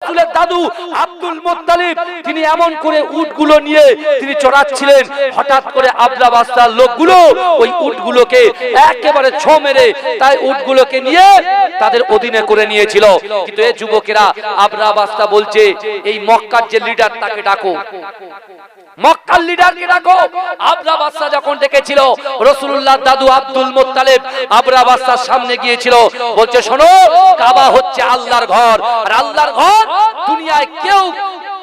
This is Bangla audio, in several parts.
রাসূলের দাদু আব্দুল মুত্তালিব তিনি এমন করে উটগুলো নিয়ে তিনি চড়াচ্ছিলেন, হঠাৎ করে আবরা বাদশার লোকগুলো ওই উটগুলোকে একেবারে ছো মেরে তাই উটগুলোকে নিয়ে তাদের অধীনে করে নিয়েছিল। কিন্তু এই যুবকেরা আবরা বাদশা বলছে এই মক্কার যে লিডার তাকে ডাকো, মক্কার লিডারকে ডাকো। আবরা বাদশা যখন ডেকেছিল রাসূলুল্লাহর দাদু আব্দুল মুত্তালিব আবরা বাদশার সামনে গিয়েছিল, বলছে শোনো কাবা হচ্ছে আল্লাহর ঘর, আর আল্লাহর ঘর দুনিয়ায় কেউ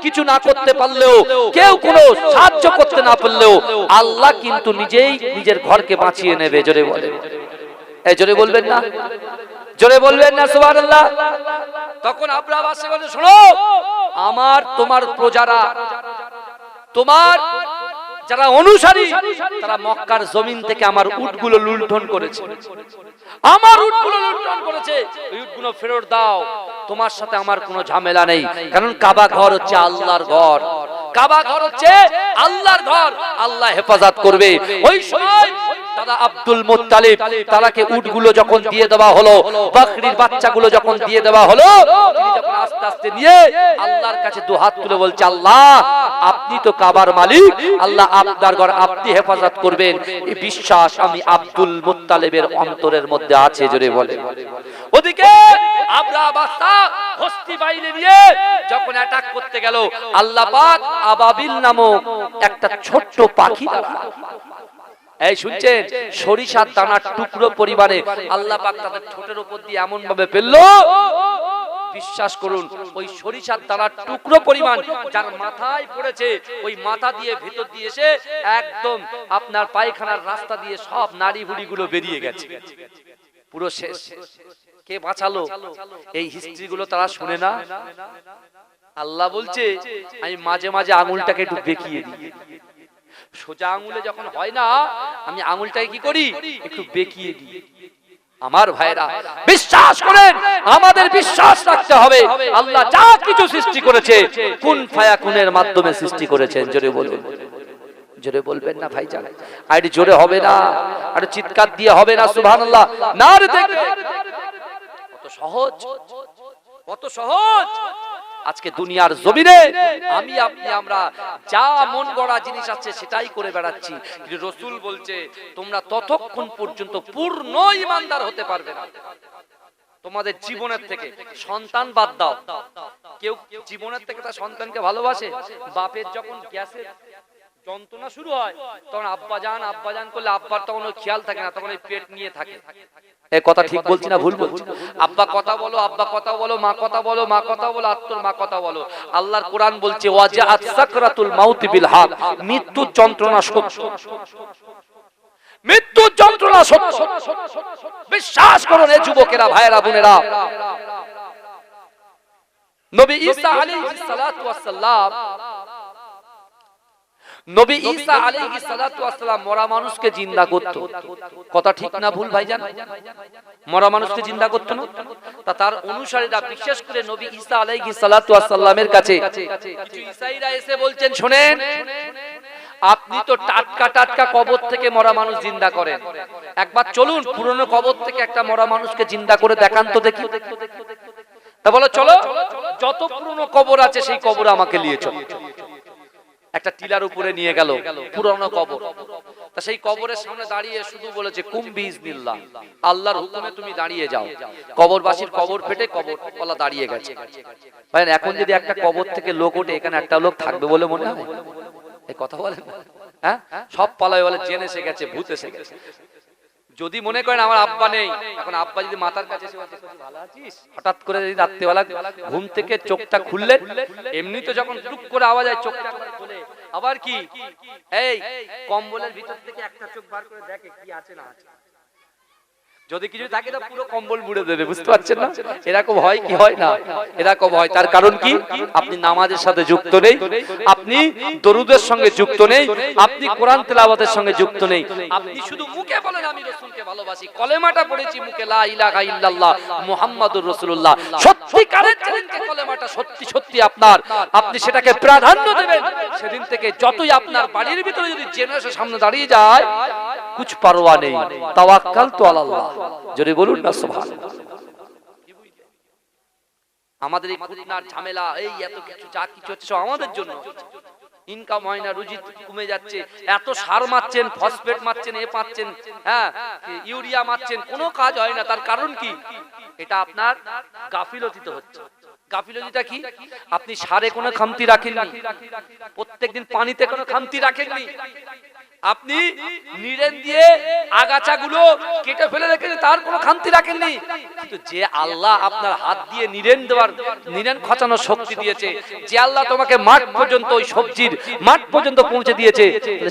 কিছু না করতে পারলেও, কেউ কোনো সাহায্য করতে না পারলেও আল্লাহ কিন্তু নিজেই নিজের ঘরকে বাঁচিয়ে নেবে। জোরে বলে, এই জোরে বলবেন না, জোরে বলবেন না সুবহানাল্লাহ। তখন আবরা বাদশা বলে শোনো আমার তোমার প্রজারা, তোমার যারা অনুসারী তারা মক্কার জমিন থেকে আমার উটগুলো লুণ্ঠন করেছে, আমার উটগুলো লুণ্ঠন করেছে, এই উটগুলো ফেরত দাও, তোমার সাথে আমার কোনো ঝামেলা নেই। কারণ কাবা ঘর হচ্ছে আল্লাহর ঘর, কাবা ঘর হচ্ছে আল্লাহর ঘর, আল্লাহ হেফাজত করবে। ওই সময় দাদা আব্দুল মুত্তালিব তারাকে উটগুলো যখন দিয়ে দেওয়া হলো, বকরির বাচ্চাগুলো যখন দিয়ে দেওয়া হলো, তিনি যখন আস্তে আস্তে নিয়ে আল্লাহর কাছে দুহাত তুলে বলছে আল্লাহ আপনি তো কাবার মালিক, আল্লাহ আপনার ঘর আপনি হেফাজত করবেন, এই বিশ্বাস আমি আব্দুল মুত্তালিবের অন্তরের মধ্যে আছে। জোরে বলে। ওদিকে আবরা বাদশা হস্তি বাহিনী নিয়ে যখন অ্যাটাক করতে গেল, আল্লাহ পাক আবাবিল নামক একটা ছোট্ট পাখি দ্বারা, এই শুনছেন, সরিষার দানার টুকরো পরিবারে আল্লাহ পাক তাদের ঠোঁটের উপর দিয়ে এমন ভাবে ফেললো, বিশ্বাস করুন ওই সরিষার দানার টুকরো পরিমাণ যার মাথায় পড়েছে, ওই মাথা দিয়ে ভেতর দিয়ে এসে একদম আপনার পায়খানার রাস্তা দিয়ে সব নাড়ি ভুড়ি গুলো বেরিয়ে গেছে, পুরো শেষ। কে বাঁচালো? এই হিস্ট্রি গুলো তারা শুনে না। আল্লাহ বলছে আমি মাঝে মাঝে আঙুলটাকে একটু বেঁকিয়ে দিই, সোজা আঙুলে যখন হয় না আমি আঙুলটাকে কি করি একটু বেঁকিয়ে দিই। আমার ভাইরা বিশ্বাস করেন, আমাদের বিশ্বাস রাখতে হবে আল্লাহ যা কিছু সৃষ্টি করেছে কুন ফায়াকুনের মাধ্যমে সৃষ্টি করেছেন। জোরে বলুন, জোরে বলবেন না ভাইজান, আর জোরে হবে না, আর চিৎকার দিয়ে হবে না সুবহানাল্লাহ। না রে দেখবে কত সহজ, কত সহজ। আজকে দুনিয়ার জমিনে আমি আপনি আমরা যা মন গড়া জিনিস আছে সেটাই করে বেড়াচ্ছি, কিন্তু রাসূল বলছে তোমরা ততক্ষণ পর্যন্ত পূর্ণ ঈমানদার হতে পারবে না। তোমাদের জীবনের থেকে সন্তান বাদ দাও, কেউ জীবনের থেকে তার সন্তানকে ভালোবাসে? বাপের যখন গ্যাসের যন্ত্রণা শুরু হয় তখন আব্বাজান আব্বাজান করলে আব্বার তখন ওই খেয়াল থাকে না, তখন ওই পেট নিয়ে থাকে। এই কথা ঠিক বলছি না ভুল বলছি? আব্বা কথা বলো, আব্বা কথা বলো, মা কথা বলো, মা কথা বলো, আত্মর মা কথা বলো। আল্লাহর কোরআন বলছে ওয়াজাআত সাকরাতুল মাউত বিল হক, মৃত্যুর যন্ত্রণা সত্য, মৃত্যুর যন্ত্রণা সত্য। বিশ্বাস করুন এই যুবকেরা, ভাইয়েরা, বোনেরা, নবী ঈসা আলাইহিস সালাতু ওয়াস সালাম, নবী ঈসা আলাইহিস সালাতু ওয়াস সালাম মরা মানুষকে জিন্দা করত। কথা ঠিক না ভুল ভাইজান? মরা মানুষকে জিন্দা করত না? তা তার অনুসারীরা বিশেষ করে নবী ঈসা আলাইহিস সালাতু ওয়াস সালামের কাছে কিছু ঈসাইরা এসে বলছেন শুনেন আপনি তো টাটকা টাটকা কবর থেকে মরা মানুষ জিন্দা করেন, একবার চলুন পুরনো কবর থেকে একটা মরা মানুষকে জিন্দা করে দেখান তো দেখি। তা বলো চলো, যত পুরনো কবর আছে সেই কবর আমাকে নিয়ে চলো। একটা টিলার উপরে নিয়ে গেল পুরনো কবর, তা সেই কবরের সামনে দাঁড়িয়ে শুধু বলেছে কুম বিইজনিল্লাহ, আল্লাহর হুকুমে তুমি দাঁড়িয়ে যাও। কবরবাসীর কবর ফেটে কবরওয়ালা দাঁড়িয়ে গেছে। ভাই এখন যদি একটা কবর থেকে লোক ওঠে, এখানে একটা লোক থাকবে বলে মনে হয়? এই কথা বলেন না, হ্যাঁ? সব পালায় বলে জেন এসে গেছে, ভূত এসে গেছে। যদি মনে করেন আমার আব্বা নেই, এখন আব্বা যদি মাথার কাছে এসে বলছে ভালো আছিস, হঠাৎ করে যদি রাত্রিবেলা ঘুম থেকে চোখটা খুললেন, এমনি তো যখন টুক করে আওয়াজ হয় চোখটা খুলে আবার কি এই কম্বলের ভিতর থেকে একটা চোখ বার করে দেখে কি আছে না আছে, যদি কিছু থাকে তো পুরো কম্বল মুড়ে দেবে। বুঝতে পারছেন না? এরকম হয় কি হয় না? এরকম হয়। তার কারণ কি? আপনি নামাজের সাথে যুক্ত নেই, আপনি দরুদের সঙ্গে যুক্ত নেই, আপনি কোরআন তেলাওয়াতের সঙ্গে যুক্ত নেই। আপনি শুধু মুখে বলেন আমি রাসূলকে ভালোবাসি, কলেমাটা পড়েছি মুখে লা ইলাহা ইল্লাল্লাহ মুহাম্মাদুর রাসূলুল্লাহ, সত্যিকারের যেদিনকে কলেমাটা সত্যি সত্যি আপনার, আপনি সেটাকে প্রাধান্য দেবেন, সেদিন থেকে যতই আপনার বাড়ির ভিতরে যদি জেনারেশন সামনে দাঁড়িয়ে যায় কুছ পারওয়া নেই, তাওয়াক্কাল তু আলাল্লাহ। জোরে বলুন না সুবহানাল্লাহ। আমাদের এই খুঁটনার ঝামেলা, এই এত কিছু যা কিছু হচ্ছে সব আমাদের জন্য। ইনকাম হয় না, রুজি কমে যাচ্ছে, এত সার মারছেন, ফসফেট মারছেন, এ পাচ্ছেন, হ্যাঁ ইউরিয়া মারছেন, কোনো কাজ হয় না। তার কারণ কি? এটা আপনার গাফিলতিতে হচ্ছে। গাফিলতিটা কি? আপনি সারে কোনো খামতি রাখেননি, প্রত্যেকদিন পানিতে কোনো খামতি রাখেননি, আপনি নিরেন দিয়ে আগাছাগুলো কেটে ফেলে রেখেছেন, তার কোনো খামতি রাখেননি। কিন্তু যে আল্লাহ আপনার হাত দিয়ে নিরেন দেওয়ার, নিরেন খচানোর শক্তি দিয়েছে, যে আল্লাহ তোমাকে মাঠ পর্যন্ত, ওই সবজির মাঠ পর্যন্ত পৌঁছে দিয়েছে,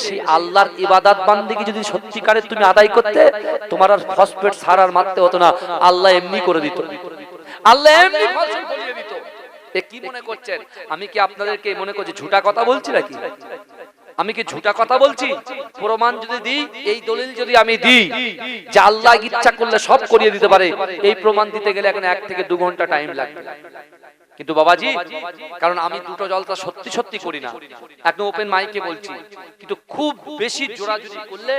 সেই আল্লাহর ইবাদত বান্দেগি যদি সত্যিকারের তুমি আদায় করতে, তোমার আর ফসফেট সার আর মারতে হতো না, আল্লাহ এমনি করে দিত, আল্লাহ এমনি ফসল ফলিয়ে দিত। এ কি মনে করছেন আমি কি আপনাদেরকে মনে করছি ঝুটা কথা বলছি নাকি? আমি কি ঝুটা কথা বলছি? প্রমাণ যদি দিই, এই দলিল যদি আমি দিই যে আল্লাহ ইচ্ছা করলে সব করিয়ে দিতে পারে, এই প্রমাণ দিতে গেলে এখন 1 থেকে 2 ঘন্টা টাইম লাগবে। কিন্তু বাবাজি, কারণ আমি দুটো জলসা সত্যি সত্যি করি না, একদম ওপেন মাইকে বলছি, কিন্তু খুব বেশি জোরাজুরি করলে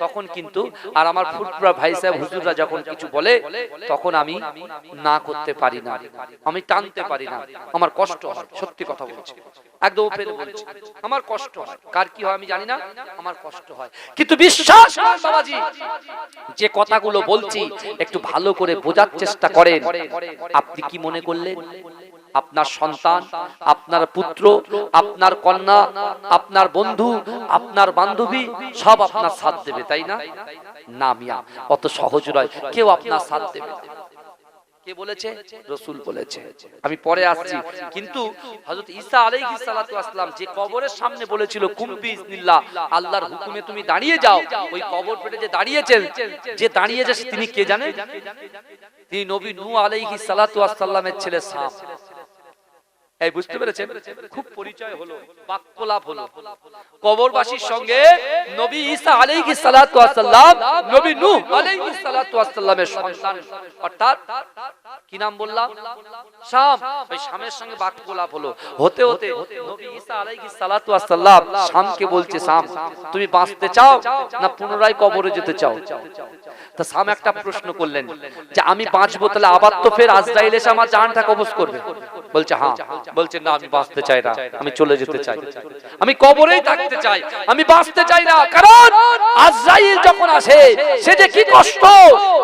তখন কিন্তু, আর আমার ফুরফুরা ভাই সাহেব হুজুররা যখন কিছু বলে তখন আমি না করতে পারি না, আমি টানতে পারি না, আমার কষ্ট হয়, সত্যি কথা বলছি, একদম ওপেন বলছি, আমার কষ্ট হয়। কার কি হয় আমি জানি না, আমার কষ্ট হয়। কিন্তু বিশ্বাস করেন বাবাজি, যে কথাগুলো বলছি একটু ভালো করে বোঝার চেষ্টা করেন। আপনি কি মনে করলেন আপনার সন্তান, আপনার পুত্র, আপনার কন্যা, আপনার বন্ধু, আপনার বান্ধবী সব আপনার সাথ দেবে, তাই না? না মিয়া, অত সহজ নয় কেউ আপনার সাথ দেবে। কে বলেছে? রাসূল বলেছে। আমি পরে আসছি। কিন্তু হযরত ঈসা আলাইহিস সালাতু ওয়াস সালাম যে কবরের সামনে বলেছিল কুম বিইজনিল্লাহ, আল্লাহর হুকুমে তুমি দাঁড়িয়ে যাও, ওই কবর পেটে যে দাঁড়িয়েছেন, যে দাঁড়িয়েছে তিনি কে জানেন? তিনি নবী নূহ আলাইহিস সালাতু ওয়াস সালামের ছেলে সাম। এই বুঝতে পেরেছেন? খুব পরিচয় হলো, বাক্যলাপ হলো। কবরবাসীর সঙ্গে নবী ঈসা আলাইহিস সালাতু ওয়াস সালাম, নবী নূহ আলাইহিস সালাতু ওয়াস সালামের সন্তান, অর্থাৎ কি নাম বললাম? শাম। ওই শামের সঙ্গে বাক্যলাপ হলো, হতে হতে নবী ঈসা আলাইহিস সালাতু ওয়াস সালাম শামকে বলছে, শাম তুমি বাঁচতে চাও না পুনরায় কবরে যেতে চাও? তা শাম একটা প্রশ্ন করলেন যে আমি বাঁচবো, তাহলে আবার তো ফের আজরাইল এসে আমার জানটা কবজ করবে। বলছে হ্যাঁ। বলছে না, আমি বাঁচতে চাই না, আমি চলে যেতে চাই, আমি কবরেই থাকতে চাই, আমি বাঁচতে চাই না। কারণ আজরাইল যখন আসে সে যে কি কষ্ট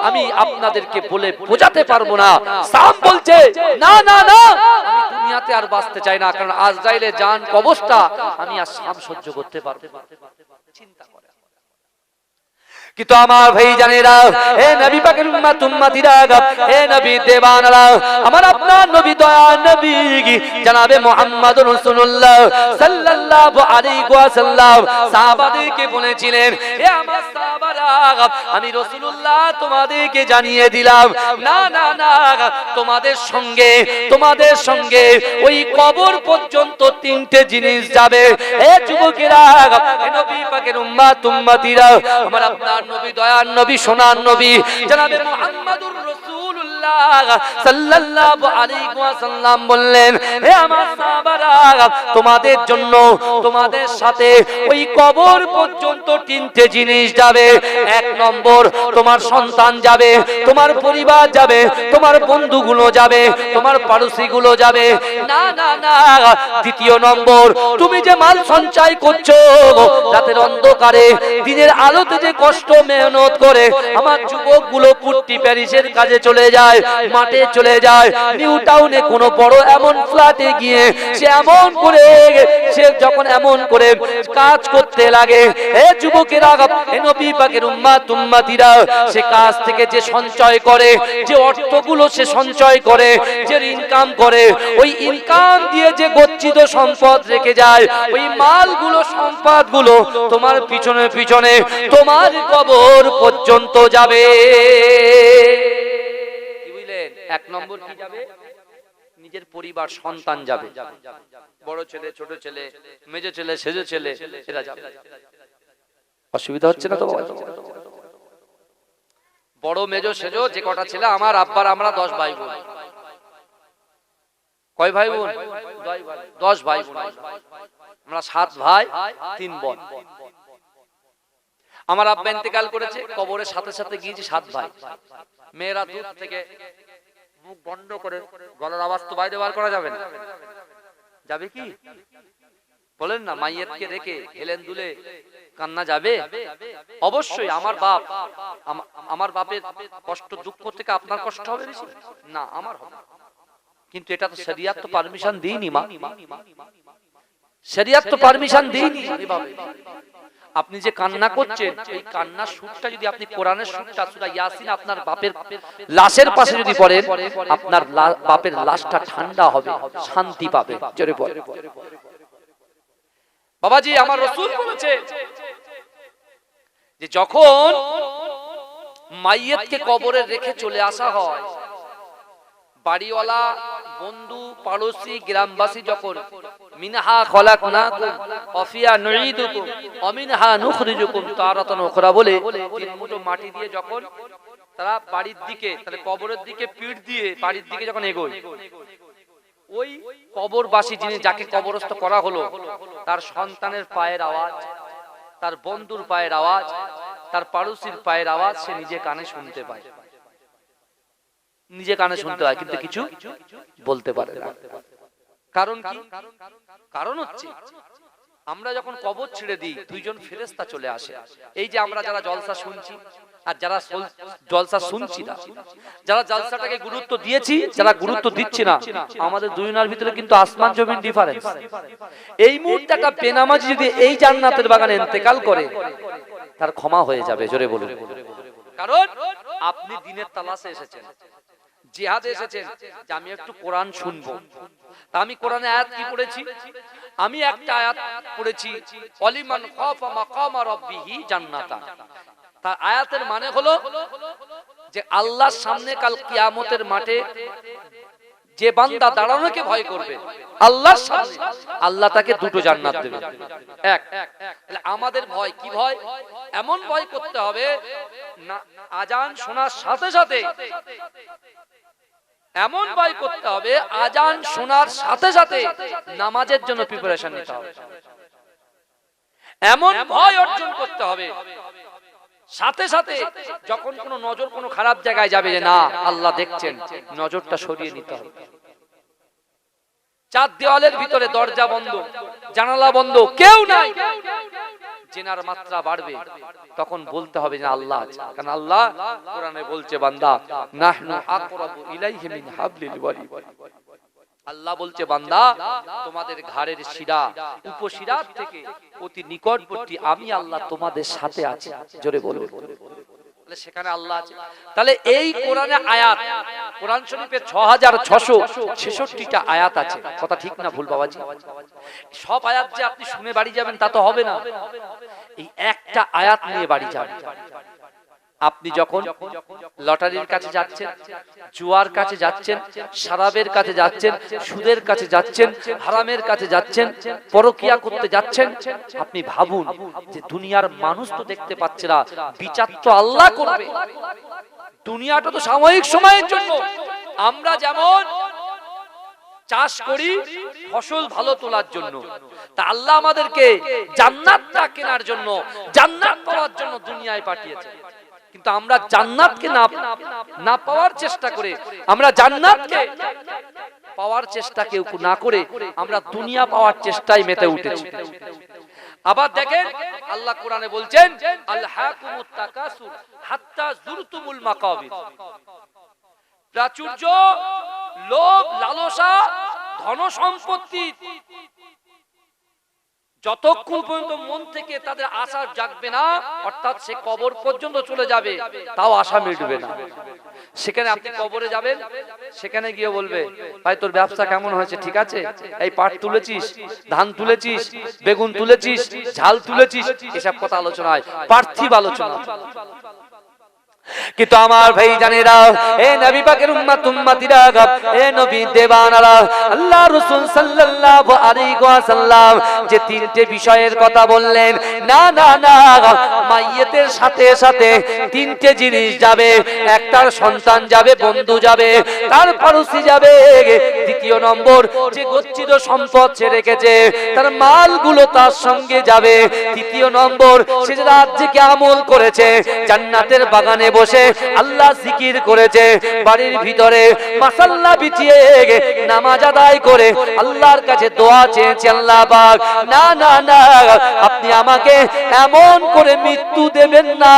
আমি আপনাদেরকে বলে বোঝাতে পারবো না। শাম বলছে না না না, আমি দুনিয়াতে আর বাঁচতে চাই না, কারণ আজরাইলের জান কবজটা আমি আর শাম সহ্য করতে পারবো না। চিন্তা করে। কিন্তু আমার ভাই জানেরা, হে নবী পাকের উম্মত উম্মতিরা, হে নবী দেবানরা, আমার আপনার নবী দয়া নবী জনাবে মুহাম্মদুর রাসূলুল্লাহ সাল্লাল্লাহু আলাইহি ওয়াসাল্লাম সাহাবাদেরকে বলেছিলেন, হে আমার সাহাবারা, আমি রাসূলুল্লাহ তোমাদেরকে জানিয়ে দিলাম, না না না, তোমাদের সঙ্গে ওই কবর পর্যন্ত 3টে জিনিস যাবে। হে যুবকেরা, হে নবী পাকের উম্মত উম্মতিরা, আমার আপনার নবী দয়ার নবী সোনার নবী জনাবে মুহাম্মদুর রাসূলুল্লাহ সাল্লাল্লাহু আলাইহি ওয়াসাল্লাম বললেন, হে আমার সাহাবারা, তোমাদের জন্য, তোমাদের সাথে ওই কবর পর্যন্ত 3টে জিনিস যাবে। 1 নম্বর, তোমার সন্তান যাবে, তোমার পরিবার যাবে, তোমার বন্ধুগুলো যাবে, তোমার পাড়োশিগুলো যাবে। না না না, 2য় নম্বর, তুমি যে মাল সঞ্চয় করছো, রাতের অন্ধকারে দিনের আলোতে যে কষ্ট মেহনত করে আমার যুবকগুলো পুট্টি প্যারিসের কাজে চলে যায়, মাঠে চলে যায়, নিউ টাউনে কোনো বড় এমন ফ্ল্যাটে গিয়ে সে যখন এমন করে কাজ করতে লাগে, হে যুবকেরা, হে নবী পাকের উম্মত উম্মতিরা, সে কাজ থেকে যে সঞ্চয় করে, যে অর্থগুলো সে সঞ্চয় করে, যে ইনকাম করে, ওই ইনকাম দিয়ে যে গচ্ছিত সম্পদ রেখে যায়, ওই মালগুলো সম্পদগুলো তোমার পিছনে পিছনে তোমার কবর পর্যন্ত যাবে। কি বুঝলেন? 1 নম্বর কি যাবে? নিজের পরিবার, সন্তান যাবে, বড় ছেলে, ছোট ছেলে, মেজো ছেলে, সেজো ছেলে, এরা যাবে। অসুবিধা হচ্ছে না তো? বড় মেজো সেজো যে কটা ছেলে আমার আব্বার, আমরা 10 ভাই বোন। কয় ভাই বোন? 10 ভাই বোন। আমরা 7 ভাই 3 বোন। আমার আব্বা ইন্তেকাল করেছে, কবরের সাথে সাথে গিয়েছি 7 ভাই। মেয়েরা দূর থেকে মুখ বন্ধ করে, গলার আওয়াজ তো বাইরে বার করা যাবে না, যাবে কি বলেন না? মাইয়েতকে রেখে হেলেন দুলে কান্না যাবে? অবশ্যই। আমার বাপের কষ্ট দুঃখ থেকে আপনার কষ্ট হবে বেশি না? আমার হবে, কিন্তু এটা তো শরিয়ত তো পারমিশন দেয়নি মা, শরিয়ত তো পারমিশন দেয়নি। আপনি যে কান্না করছেন, এই কান্নার সুরটা যদি আপনি কোরআনের সুরটা সূরা ইয়াসিন আপনার বাপের লাশের পাশে যদি পড়েন, আপনার বাপের লাশটা ঠান্ডা হবে, শান্তি পাবে। জোরে বলেন। বাবাজি, আমার রাসূল বলেছে যে যখন মাইয়েতকে কবরে রেখে চলে আসা হয়, বাড়িওয়ালা, বন্ধু, পড়োশি, গ্রামবাসী যখন মিনহা খলাকনাকুম ওয়া ফিহা নুঈদুকুম ওয়া মিনহা নুখরিজুকুম তারাতান উখরা বলে তিন মুঠো মাটি দিয়ে যখন তারা বাড়ির দিকে, তাহলে কবরের দিকে পিঠ দিয়ে বাড়ির দিকে যখন এগোয়, ওই কবরবাসী যিনি যাকে কবরস্থ করা হলো, তার সন্তানের পায়ের আওয়াজ, তার বন্ধুর পায়ের আওয়াজ, তার পড়োশির পায়ের আওয়াজ সে নিজে কানে শুনতে পায়, নিজে কানে শুনতে হয়, কিন্তু কিছু বলতে পারে না। কারণ কি? কারণ হচ্ছে আমরা যখন কবর ছেড়ে দিই, দুইজন ফেরেশতা চলে আসে। এই যে আমরা যারা জলসা শুনছি আর যারা জলসা শুনছি না, যারা জলসাটাকে গুরুত্ব দিয়েছি, যারা গুরুত্ব দিচ্ছি না, আমাদের দুইজনের ভিতরে কিন্তু আসমান জমিন ডিফারেন্স। এই মুহূর্তে একটা বেনামাজি যদি এই জান্নাতের বাগানে ইন্তেকাল করে, তার ক্ষমা হয়ে যাবে। জোরে বলুন। কারণ আপনি দিনের তালাশে এসেছেন, জিহাদে এসেছেন, যে আমি একটু কোরআন শুনবো। তা আমি কোরআনে আয়াত কি পড়েছি? আমি একটা আয়াত পড়েছি, ওয়ালিমান খাফা মাকামা রাব্বিহি জান্নাতান। তার আয়াতের মানে হলো যে আল্লাহর সামনে কাল কিয়ামতের মাঠে যে বান্দা দাঁড়ানোকে ভয় করবে আল্লাহর সামনে, আল্লাহ তাকে দুটো জান্নাত দেবে। এক, তাহলে আমাদের ভয় কি? ভয় এমন ভয় করতে হবে না, আজান শোনার সাথে সাথে এমন ভয় করতে হবে, আজান শোনার সাথে সাথে নামাজের জন্য প্রিপারেশন নিতে হবে। এমন ভয় অর্জন করতে হবে, সাথে সাথে যখন কোনো নজর কোনো খারাপ জায়গায় যাবে, যে না আল্লাহ দেখছেন, নজরটা সরিয়ে নিতে হবে। চার দেওয়ালের ভিতরে দরজা বন্ধ, জানালা বন্ধ, কেউ নাই, জেনার মাত্রা বাড়বে, তখন বলতে হবে যে আল্লাহ আছে। কারণ আল্লাহ কোরআনে বলছে, বান্দা নাহনু আকরাবু ইলাইহি মিন হাবলিল ওয়ারিদ। আল্লাহ বলছে, বান্দা তোমাদের ঘাড়ের শিরা, উপশিরার থেকে অতি নিকটবর্তী আমি আল্লাহ তোমাদের সাথে আছি। জোরে বলুন। তাহলে সেখানে আল্লাহ আছে। তাহলে এই কোরআনে আয়াত, কোরআন শরীফে 6666টা আয়াত আছে। কথা ঠিক না ভুল বাবাজি? সব আয়াত যে আপনি শুনে বাড়ি যাবেন তা তো হবে না, এই একটা আয়াত নিয়ে বাড়ি যাবেন। আপনি যখন লটারির কাছে যাচ্ছেন, জুয়ার কাছে যাচ্ছেন, শরাবের কাছে যাচ্ছেন, সুদের কাছে যাচ্ছেন, হারামের কাছে যাচ্ছেন, পরকিয়া করতে যাচ্ছেন, আপনি ভাবুন যে দুনিয়ার মানুষ তো দেখতে পাচ্ছে না, বিচার তো আল্লাহ করবে। দুনিয়াটা তো সাময়িক সময়ের জন্য। আমরা যেমন চাষ করি ফসল ভালো তোলার জন্য, তা আল্লাহ আমাদেরকে জান্নাতটা কেনার জন্য, জান্নাত পাওয়ার জন্য দুনিয়ায় পাঠিয়েছে। কিন্তু আমরা জান্নাতকে না পাওয়ার চেষ্টা করে, আমরা জান্নাতকে পাওয়ার চেষ্টা কেউ না করে আমরা দুনিয়া পাওয়ার চেষ্টায় মেতে উঠেছি। আবার দেখেন আল্লাহ কোরআনে বলছেন, আলহাকুমুত তাকাসুর হাত্তা যুরতুমুল মাকাবির। প্রাচুর্য, লোভ, লালসা, ধন সম্পত্তি যতক্ষণ পর্যন্ত মন থেকে তাদের আশা জাগবে না, অর্থাৎ সে কবর পর্যন্ত চলে যাবে, তাও আশা মিটবে না। সেখানে আপনি কবরে যাবেন, সেখানে গিয়ে বলবে, ভাই তোর ব্যবসা কেমন হয়েছে? ঠিক আছে, এই পাট তুলেছিস, ধান তুলেছিস, বেগুন তুলেছিস, ঝাল তুলেছিস, এসব কথা আলোচনা হয়, পার্থিব আলোচনা। কিন্তু আমার ভাই জানেরা, এ নবী পাকের উম্মত উম্মতিরা, এ নবী দেবানারা, আল্লাহ রাসূল সাল্লাল্লাহু আলাইহি ওয়াসাল্লাম যে তিনটে বিষয়ের কথা বললেন, না না না, মাইয়েতের সাথে সাথে তিনটে জিনিস যাবে। একটার সন্তান যাবে, বন্ধু যাবে, তার পড়োশি যাবে। দ্বিতীয় নম্বর, যে গচ্ছিত সম্পদ সে রেখেছে তার মালগুলো তার সঙ্গে যাবে। তৃতীয় নম্বর, সে যে রাজ্যকে আমল করেছে, জান্নাতের বাগানে বসে আল্লাহ জিকির করেছে, বাড়ির ভিতরে মাসাল্লা বিছিয়ে নামাজ আদায় করে আল্লাহর কাছে দোয়া চেয়েছে, আল্লাহ পাক না না না, আপনি আমাকে এমন করে মৃত্যু দেবেন না,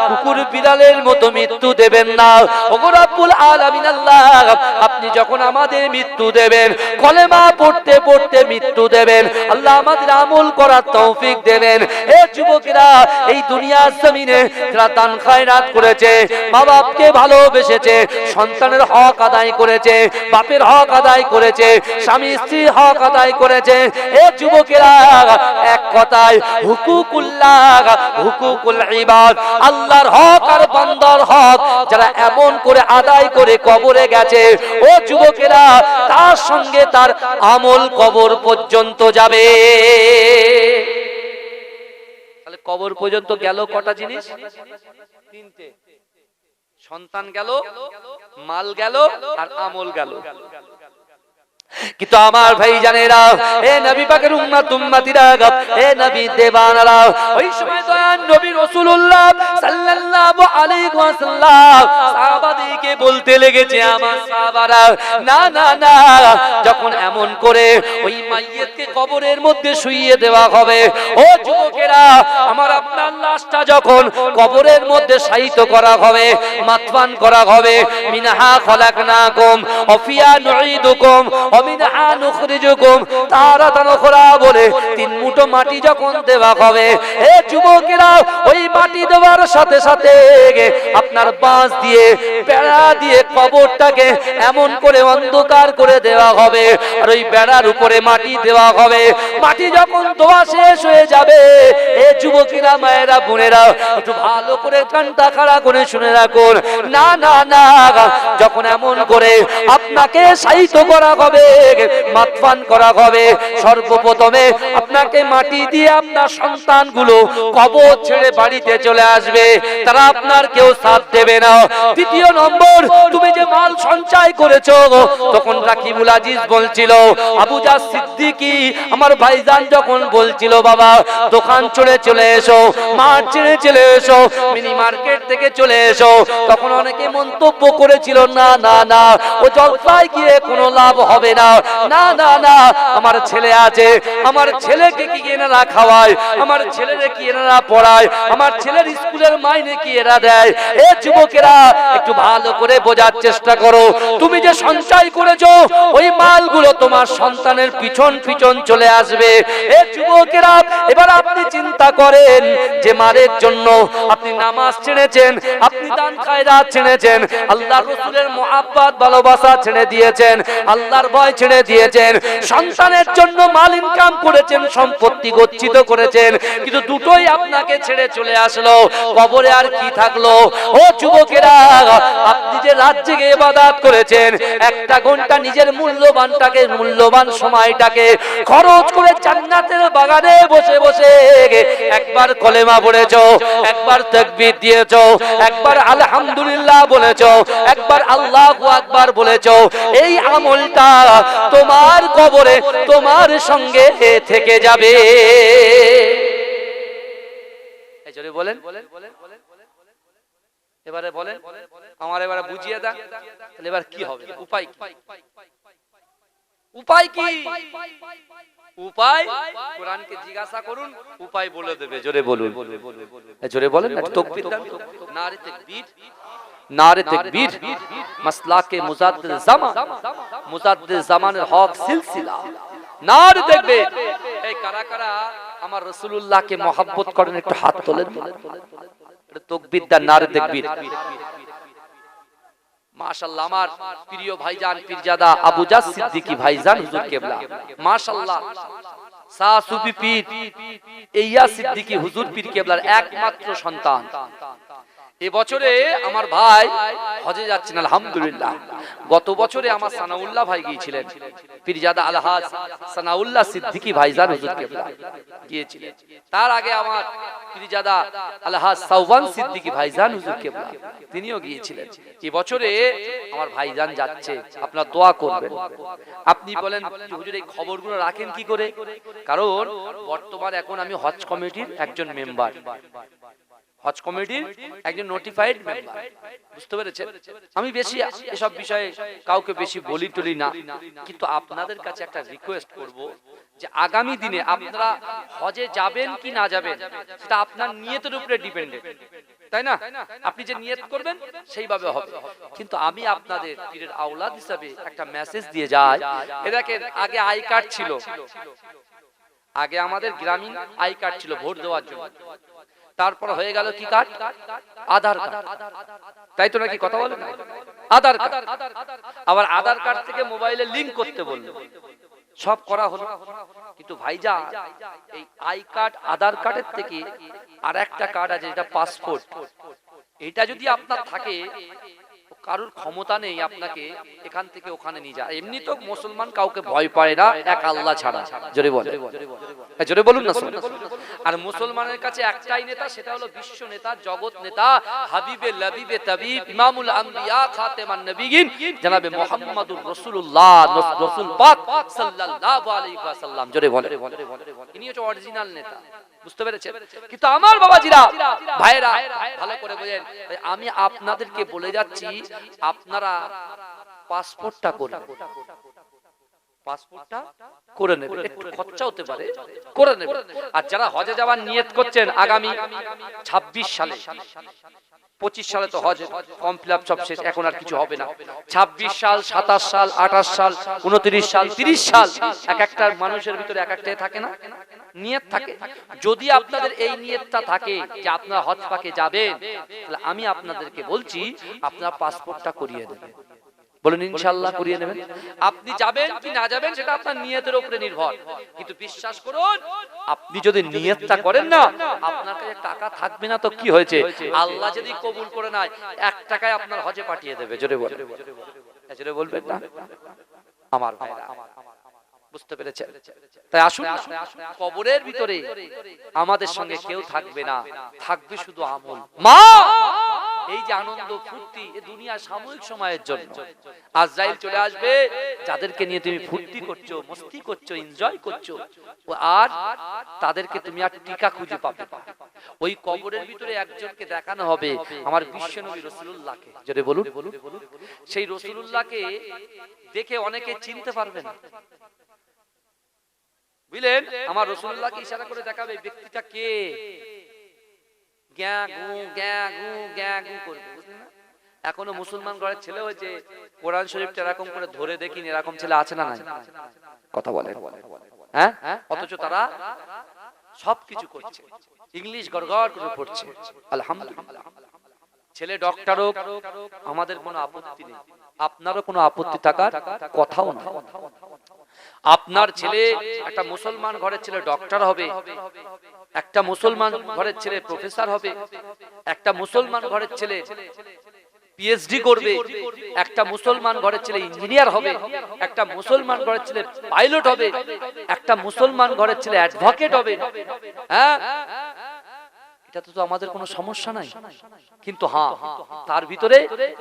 কুকুর বিড়ালের মতো মৃত্যু দেবেন না। ওগো রব্বুল আলামিন আল্লাহ, আপনি যখন আমাদের মৃত্যু দেবেন, কলেমা পড়তে পড়তে মৃত্যু দেবেন, আল্লাহ আমাদের আমল করার তৌফিক দেবেন। এ যুবকেরা, এই দুনিয়ার জমিনে যারা দান খয়রাত করেছে, মা বাপকে ভালোবেসেছে, সন্তানের হক আদায় করেছে, বাপের হক আদায় করেছে, স্বামী স্ত্রীর হক আদায় করেছে, এ যুবকেরা এক কথায় হুকুকুল্লাহ, হুকুকুল ইবাদ, আল্লাহর হক আর বান্দার হক যারা এমন করে আদায় করে কবরে গেছে, ও যুবকেরা, তার সঙ্গে তার আমল কবর পর্যন্ত যাবে। তাহলে কবর পর্যন্ত গেল কটা জিনিস? তিনটে। সন্তান গেল, মাল গেল, আর আমল গেল। কিন্তু আমার ভাই জানেরা, এ নবী পাকের উম্মত উম্মতিরা, এ নবী দেবানারা, ওই সময় দয়ান নবী রাসূলুল্লাহ সাল্লাল্লাহু আলাইহি ওয়াসাল্লাম সাহাবাদেরকে বলতে লেগেছে, আমার সাহাবারা, না না না, যখন এমন করে ওই মাইয়িতকে কবরের মধ্যে শুইয়ে দেওয়া হবে, ও যুবকেরা, আমার আপনার লাশটা যখন কবরের মধ্যে শায়িত করা হবে, মাতফান করা হবে, মিনহা খলাকনাকুম ওয়া ফিয়া নুঈদুকুম মিনহা নুখরিজুকুম তারাতান উখরা বলে তিন মুঠো মাটি যখন দেওয়া হবে, এ যুবকেরা, ওই মাটি দেওয়ার সাথে সাথে আপনার বাঁশ দিয়ে বেড়া দিয়ে কবরটাকে এমন করে অন্ধকার করে দেওয়া হবে, আর ওই বেড়ার উপরে মাটি দেওয়া হবে। মাটি যখন দেওয়া শেষ হয়ে যাবে, এ যুবকেরা, মায়েরা, বোনেরা, একটু ভালো করে কানটা খাড়া করে শুনে রাখুন, না না না, যখন এমন করে আপনাকে শায়িত করা হবে, মাতফান করা হবে, সর্বপ্রথমে আপনাকে মাটি দিয়ে আপনার সন্তানগুলো কবর ছেড়ে বাড়িতে চলে আসবে, তারা আপনার কেউ সাথ দেবে না। দ্বিতীয় নম্বর, তুমি যে মাল সঞ্চয় করেছো, তখন রাকিবুল আজিজ বলছিল, আবু জাহ সিদ্দিকী আমার ভাইজান যখন বলছিল, বাবা দোকান ছেড়ে চলে এসো, মাঠ ছেড়ে চলে এসো, মিনি মার্কেট থেকে চলে এসো, তখন অনেকে মন্তব্য করেছিল, না না না, ও জলসায় গিয়ে কোনো লাভ হবে না, না না না, আমার ছেলে আছে, আমার ছেলেকে কি এনারা খাওয়ায়, আমার ছেলেরে কি এনারা পড়ায়, আমার ছেলের স্কুলের মাইনে কি এরা দেয়। এ যুবকেরা, একটু ভালো করে বোঝার চেষ্টা করো, তুমি যে সঞ্চয় করেছো, ওই মালগুলো তোমার সন্তানের পিছন পিছন চলে আসবে। এ যুবকেরা, এবার আপনি চিন্তা করেন যে মারের জন্য আপনি নামাজ ছেড়েছেন, আপনি দান খায়রাত ছেড়েছেন, আল্লাহর রাসূলের মুহাব্বত ভালোবাসা ছেড়ে দিয়েছেন, আল্লাহর ভয় ছেড়ে দিয়েছেন, সন্তানের জন্য মাল ইনকাম করেছেন, সম্পত্তি গচ্ছিত করেছেন, কিন্তু দুটোই আপনাকে ছেড়ে চলে আসলো, কবরে আর কি থাকলো? ও যুবকেরা, আপনি যে রাত জেগে ইবাদত করেছেন, একটা ঘন্টা নিজের মূল্যবান সময়টাকে খরচ করে জান্নাতের বাগানে বসে বসে একবার কলেমা পড়েছো, একবার তাকবীর দিয়েছো, একবার আলহামদুলিল্লাহ বলেছো, একবার আল্লাহু আকবার বলেছো, এই আমলটা তোমার কবরে তোমার সঙ্গে থেকে যাবে। এই জোরে বলেন, এবারে বলেন, আমার এবারে বুঝিয়ে দাও, তাহলে এবার কি হবে? উপায় কি? উপায় কি? উপায় কোরআনকে জিজ্ঞাসা করুন, উপায় বলে দেবে। জোরে বলুন, জোরে বলেন, তাকবীর দান, নারে তাকবীর, নারে তাকবীর, মাসলাকে মুজাদ্দিদ জামান, মুজাদ্দিদ জামানের হক সিলসিলা, নারে তাকবীর। এই কারা কারা আমার রাসূলুল্লাহকে মহব্বত করেন, একটু হাত তোলেন, এটা তাকবীর দান, নারে তাকবীর। মাশাআল্লাহ, আমার প্রিয় ভাইজান পীরজাদা আবু জাহ সিদ্দিকী ভাইজান হুজুর কেবলা, মাশাআল্লাহ, শাহ সুফি পীর ইয়া সিদ্দিকী হুজুর পীর কেবলার একমাত্র সন্তান। এবছরে আমার ভাই হজে যাচ্ছেন, আলহামদুলিল্লাহ। গত বছরে আমার সানাউল্লাহ ভাই গিয়েছিলেন, পীরজাদা আলহাজ সানাউল্লাহ সিদ্দিকী ভাইজান হুজুর কেবলা গিয়েছিলেন। তার আগে আমার পীরজাদা আলহাজ সাওবান সিদ্দিকী ভাইজান হুজুর কেবলা তিনিও গিয়েছিলেন। এবছরে আমার ভাইজান যাচ্ছে, আপনারা দোয়া করবেন। আপনি বলেন হুজুর এই খবরগুলো রাখেন কি করে? কারণ বর্তমান এখন আমি হজ কমিটির একজন মেম্বার, হজ কমিটির একজন নোটিফাইড মেম্বার, বুঝতে পেরেছেন? আমি বেশি এসব বিষয়ে কাউকে বেশি বলি টলি না, কিন্তু আপনাদের কাছে একটা রিকোয়েস্ট করব যে আগামী দিনে আপনারা হজে যাবেন কি না যাবেন সেটা আপনার নিয়তের উপরে ডিপেন্ডেন্ট, তাই না? আপনি যে নিয়ত করবেন সেইভাবে হবে। কিন্তু আমি আপনাদের পীরের আওলাদ হিসাবে একটা মেসেজ দিয়ে যাই। এটাকে আগে আই কার্ড ছিল, আগে আমাদের গ্রামীণ আই কার্ড ছিল ভোট দেওয়ার জন্য, তারপর হয়ে গেল কি কার্ড? আধার কার্ড, তাই তো নাকি কথা বলেন? আধার কার্ড, আবার আধার কার্ড থেকে মোবাইলে লিংক করতে বলল, সব করা হলো। কিন্তু ভাইজা এই আই কার্ড আধার কার্ডের থেকে আর একটা কার্ড আছে যেটা পাসপোর্ট, এটা যদি আপনার থাকে কারোর ক্ষমতা নেই আপনাকে এখান থেকে ওখানে নিয়ে যায়। এমনি তো মুসলমান কাউকে ভয় পায় না এক আল্লাহ ছাড়া, জোরে বলে, জোরে বলুন না। আর মুসলমানের কাছে একটাই নেতা, সেটা হলো বিশ্ব নেতা, জগৎ নেতা, হাবিবে লবিবে তাবিব, ইমামুল আম্বিয়া, খাতেমান নবিয়িন, জনাবে মুহাম্মদুর রাসূলুল্লাহ, রাসূল পাক সাল্লাল্লাহু আলাইহি ওয়াসাল্লাম, জোরে বলে। ইনি হচ্ছে অরিজিনাল নেতা, বুঝতে পেরেছেন? কিন্তু আমার বাবাজিরা, ভাইরা ভালো করে বোঝেন, আমি আপনাদেরকে বলে যাচ্ছি আপনারা পাসপোর্টটা করুন, পাসপোর্টটা করে নেবেন, একটু খরচা হতে পারে, করে নেবেন। আর যারা হজে যাওয়ার নিয়ত করছেন আগামী 26 সালে, 25 সালে তো হজ ফর্ম ফিল আপ সব শেষ, এখন আর কিছু হবে না। 26 সাল, 27 সাল, 28 সাল, 29 সাল, 30 সাল, এক একটা মানুষের ভিতরে এক একটাই থাকে না নিয়ত থাকে। যদি আপনাদের এই নিয়তটা থাকে যে আপনারা হজ পাকে যাবেন, তাহলে আমি আপনাদেরকে বলছি আপনারা পাসপোর্টটা করিয়ে দেবেন। বলেন ইনশাআল্লাহ করিয়ে নেবেন। আপনি যাবেন কি না যাবেন সেটা আপনার নিয়তের উপরে নির্ভর, কিন্তু বিশ্বাস করুন আপনি যদি নিয়তটা করেন না, আপনার কাছে টাকা থাকবে না তো কি হয়েছে, আল্লাহ যদি কবুল করে নেয় 1 টাকায় আপনার হজে পাঠিয়ে দেবে। জোরে বলেন, জোরে বলবেন না আমার ভাইরা, বুঝতে পেরেছেন? তাই আসুন, কবরের ভিতরে আমাদের সঙ্গে কেউ থাকবে না, থাকবে শুধু আমল। মা এই যে আনন্দ ফুর্তি এ দুনিয়া সাময়িক সময়ের জন্য, আজরাইল চলে আসবে, যাদেরকে নিয়ে তুমি ফুর্তি করছো, মস্তি করছো, এনজয় করছো, আর তাদেরকে তুমি আর টিকা খুঁজে পাবে। ওই কবরের ভিতরে একজনকে দেখানো হবে আমার বিশ্বনবী রাসূলুল্লাহকে, যদি বলুন সেই রাসূলুল্লাহকে দেখে অনেকে চিনতে পারবে না, বুঝলেন? আমার রাসূলুল্লাহকে ইশারা করে দেখাবে ব্যক্তিটা কে, গ্যা গু করবে, বুঝলেন না? এখনো মুসলমান ঘরের ছেলে হয়েছে কোরআন শরীফটা এরকম করে ধরে দেখিনি, এরকম ছেলে আছে না নাই? কথা বলে, হ্যাঁ? অথচ তারা সবকিছু করছে, ইংলিশ গড়গড় করে পড়ছে, আলহামদুলিল্লাহ। ছেলে ডক্টর হোক, আমাদের কোনো আপত্তি নেই, আপনারও কোনো আপত্তি থাকার কথাও না। আপনার ছেলে একটা মুসলমান ঘরের ছেলে ডক্টর হবে, একটা মুসলমান ঘরের ছেলে প্রফেসর হবে, একটা মুসলমান ঘরের ছেলে পিএইচডি করবে, একটা মুসলমান ঘরের ছেলে ইঞ্জিনিয়ার হবে, একটা মুসলমান ঘরের ছেলে পাইলট হবে, একটা মুসলমান ঘরের ছেলে অ্যাডভোকেট হবে। হ্যাঁ, এটা তো আমাদের কোনো সমস্যা নাই, কিন্তু হ্যাঁ তার ভিতরে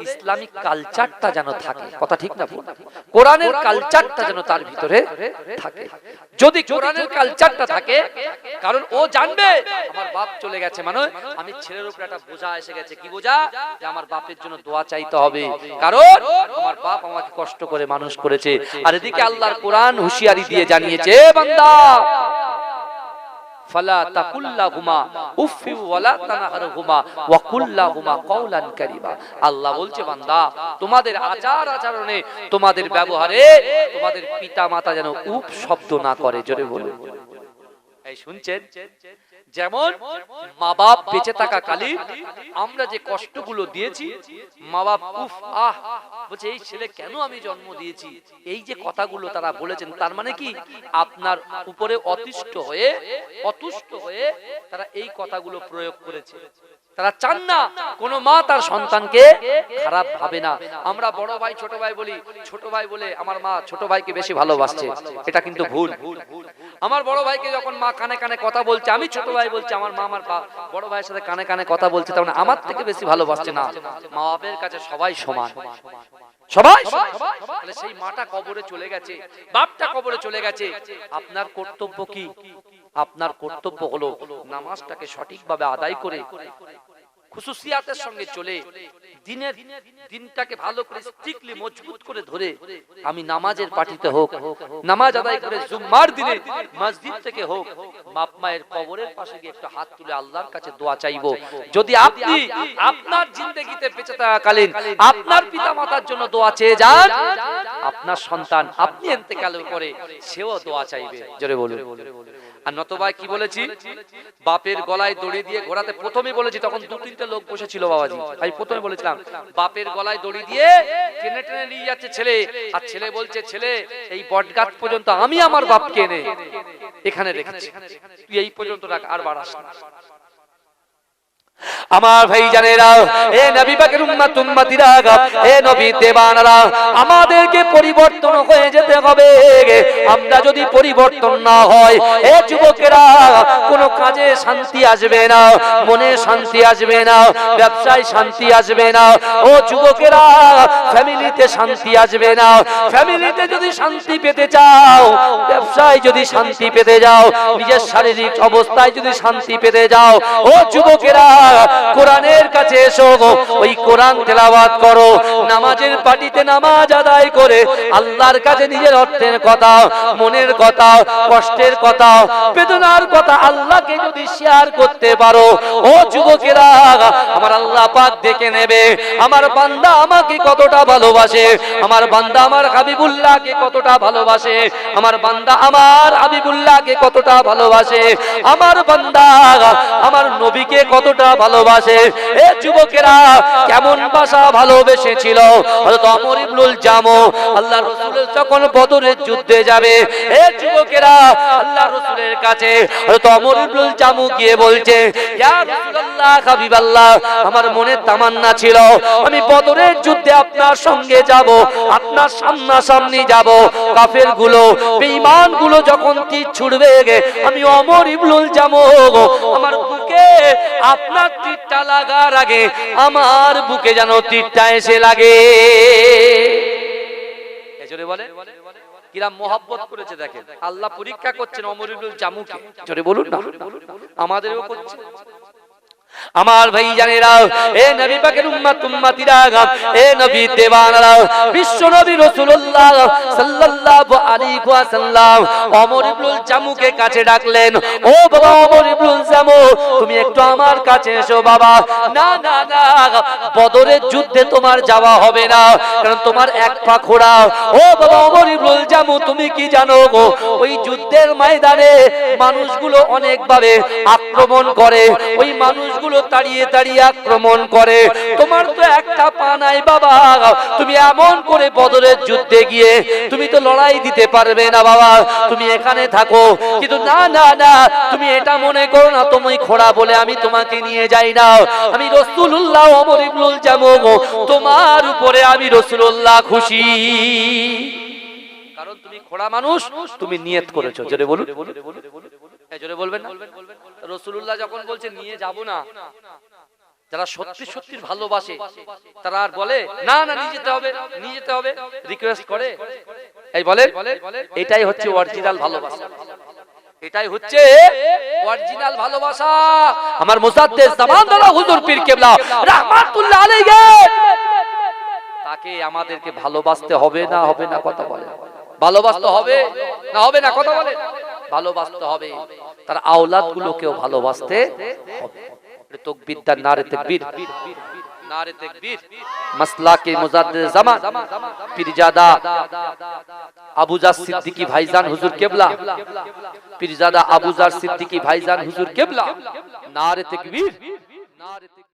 ইসলামিক কালচারটা যেন থাকে। কথা ঠিক না? কোরআনের কালচারটা যেন তার ভিতরে থাকে। যদি কোরআনের কালচারটা থাকে, কারণ ও জানবে আমার বাপ চলে গেছে, মানে আমি ছেলের উপরে একটা বোঝা এসে গেছে। কি বোঝা? যে আমার বাপের জন্য দোয়া চাইতে হবে, কারণ আমার বাপ আমাকে কষ্ট করে মানুষ করেছে। আর এদিকে আল্লাহর কোরআন হুঁশিয়ারি দিয়ে জানিয়েছে, বান্দা ফালা তাকুল্লাহুমা উফি ওয়ালা তানহারহুমা ওয়া কুল্লাহুমা কওলান কারীমা। আল্লাহ বলছে বান্দা তোমাদের আচার আচরণে, তোমাদের ব্যবহারে তোমাদের পিতামাতা যেন উফ শব্দ না করে। জোরে বলুন। এই শুনছেন? যেমন মা বাপ বেঁচে থাকা কালীন আমরা যে কষ্টগুলো দিয়েছি, মা বাপ উফ আহ বলছে এই ছেলে কেন আমি জন্ম দিয়েছি, এই যে কথাগুলো তারা বলেছেন, তার মানে কি আপনার উপরে অতুষ্ট হয়ে তারা এই কথাগুলো প্রয়োগ করেছে। তারা চান না কোন মা তার সন্তানকে খারাপ ভাবে না। আমরা বড় ভাই ছোট ভাই বলি, ছোট ভাই বলে আমার মা ছোট ভাইকে বেশি ভালোবাসছে, এটা কিন্তু ভুল। আমার বড় ভাইকে যখন মা কানে কানে কথা বলছে, আমি ছোট ভাই বলছি আমার মা আমার বড় ভাইয়ের সাথে কানে কানে কথা বলছে, তার মানে আমার থেকে বেশি ভালোবাসছে না। মা বাপের কাছে সবাই সমান, সবাই। তাহলে সেই মাটা কবরে চলে গেছে, বাপটা কবরে চলে গেছে, আপনার কর্তব্য কি? আপনার কর্তব্য হলো নামাজটাকে সঠিকভাবে আদায় করে খুশুসিয়াতের সঙ্গে চলে দিনটাকে ভালো করে স্ট্রিক্টলি মজবুত করে ধরে আমি নামাজের পার্টিতে হোক, নামাজ আদায় করে জুম্মার দিনে মসজিদ থেকে হোক, বাপ মায়ের কবরের পাশে গিয়ে একটু হাত তুলে আল্লাহর কাছে দোয়া চাইবো। যদি আপনি আপনার জিন্দেগিতে বেঁচে থাকাকালীন আপনার পিতামাতার জন্য দোয়া চেয়ে যান, আপনার সন্তান আপনি ইন্তেকালের পরে সেও দোয়া চাইবে। জোরে বলুন। আর নতবা কি বলেছি, বাপের গলায় দড়ি দিয়ে ঘোরাতে প্রথমে বলেছি, তখন দু তিনটে লোক বসেছিল বাবাজি, আমি প্রথমে বলেছিলাম বাপের গলায় দড়ি দিয়ে টেনে টেনে নিয়ে যাচ্ছে ছেলে, আর ছেলে বলছে ছেলে এই বটগাছ পর্যন্ত আমি আমার বাপকে এনে এখানে রেখেছি, তুই এই পর্যন্ত রাখ, আর বাড়াস না। আমার ভাই জানেরা, এ নবী পাকের উম্মত উম্মতিরা, এ নবী দেবানরা, আমাদেরকে পরিবর্তন হয়ে যেতে হবে। আমরা যদি পরিবর্তন না হয়, এ যুবকেরা, কোনো কাজে শান্তি আসবে না, মনে শান্তি আসবে না, ব্যবসায় শান্তি আসবে না। ও যুবকেরা, ফ্যামিলিতে শান্তি আসবে না। ফ্যামিলিতে যদি শান্তি পেতে চাও, ব্যবসায় যদি শান্তি পেতে যাও, নিজের শারীরিক অবস্থায় যদি শান্তি পেতে যাও, ও যুবকেরা, কোরআনের কাছে এসো, ওই কোরআন তেলাওয়াত করো, নামাজের পার্টিতে নামাজ আদায় করে আল্লাহর কাছে নিজের অর্থের কথা, মনের কথা, কষ্টের কথা, বেদনার কথা আল্লাহকে যদি শেয়ার করতে পারো, ও যুবকেরা, আমার আল্লাহ পাক দেখে নেবে আমার বান্দা আমাকে কতটা ভালোবাসে, আমার বান্দা আমার হাবিবুল্লাহকে কতটা ভালোবাসে, আমার বান্দা আমার হাবিবুল্লাহকে কতটা ভালোবাসে, আমার বান্দা আমার নবীকে কতটা ভালোবাসে। এ যুবকেরা, কেমন ভাষা ভালোবেসেছিল হযরত ওমর ইবনুল জামু, আল্লাহর রাসূল যখন বদরের যুদ্ধে যাবে, এ যুবকেরা, আল্লাহর রাসূলের কাছে হযরত ওমর ইবনুল জামু গিয়ে বলছে, ইয়া রাসূলুল্লাহ, হাবিবাল্লাহ, আমার মনে তামান্না ছিল আমি বদরের যুদ্ধে আপনার সঙ্গে যাব, আপনার সামনাসামনি যাব, কাফের গুলো, বেঈমান গুলো যখন তীর ছুড়বে, আমি ওমর ইবনুল জামু আমার বুকে আপনার তীরটা লাগার আগে আমার বুকে যেন তীরটা এসে লাগে। জোরে বলে, কিরা মোহাব্বত করেছে দেখেন। আল্লাহ পরীক্ষা করছেন ওমর ইবনুল জামুকে। জোরে বলুন না, আমাদেরও করছে। আমার ভাই জানেরা, এ নবী পাকের উম্মত উম্মতিরা, এ নবী দেওয়ানরা, বিশ্ব নবী রাসূলুল্লাহ সাল্লাল্লাহু আলাইহি ওয়াসাল্লাম ওমর ইবনুল জামুকে কাছে ডাকলেন, ও বাবা ওমর ইবনুল জামু, তুমি একটু আমার কাছে এসো বাবা। না না না, বদরের যুদ্ধে তোমার যাওয়া হবে না, কারণ তোমার এক পা খোড়া। ও বাবা ওমর ইবনুল জামু, তুমি কি জানো গো, ওই যুদ্ধের ময়দানে মানুষগুলো অনেকভাবে আক্রমণ করে, ওই মানুষগুলো তাড়িয়ে তাড়িয়ে আক্রমণ করে, তোমার তো একটা পা নাই বাবা, তুমি এমন করে বদরের যুদ্ধে গিয়ে তুমি তো লড়াই দিতে পারবে না বাবা, তুমি এখানে থাকো। কিন্তু না না না, তুমি এটা মনে করো না তুমি খোড়া বলে আমি তোমাকে নিয়ে যাই না, আমি রাসূলুল্লাহ ওমর ইবনুল জামু, তোমার উপরে আমি রাসূলুল্লাহ খুশি, কারণ তুমি খোড়া মানুষ, তুমি নিয়ত করেছো। জোরে বলুন, জোরে বলবেন না। রাসূলুল্লাহ যখন বলছে নিয়ে যাব না, যারা সত্যি সত্যি ভালোবাসে তারা আর বলে না না নিয়ে যেতে হবে, নিয়ে যেতে হবে, রিকোয়েস্ট করে, এই বলে, এটাই হচ্ছে অরিজিনাল ভালোবাসা, এটাই হচ্ছে অরিজিনাল ভালোবাসা। আমার মুজাদ্দিদ জামানদার হুজুর পীর কেবলা রাহমাতুল্লাহ আলাইহি, তাকে আমাদেরকে ভালোবাসতে হবে না, হবে না কথা বলে, ভালোবাসতে হবে না, হবে না কথা বলে, ভালোবাসতে হবে, তার আওলাদ গুলোকেও ভালোবাসতে হবে। তাকবীর দার নারে তাকবীর, নারে তাকবীর। মাসলাকে মুজাদ্দিদ জামান পীরজাদা আবুজার সিদ্দিকী ভাইজান হুজুর কেবলা, পীরজাদা আবুজার সিদ্দিকী ভাইজান হুজুর কেবলা, নারে তাকবীর, নারে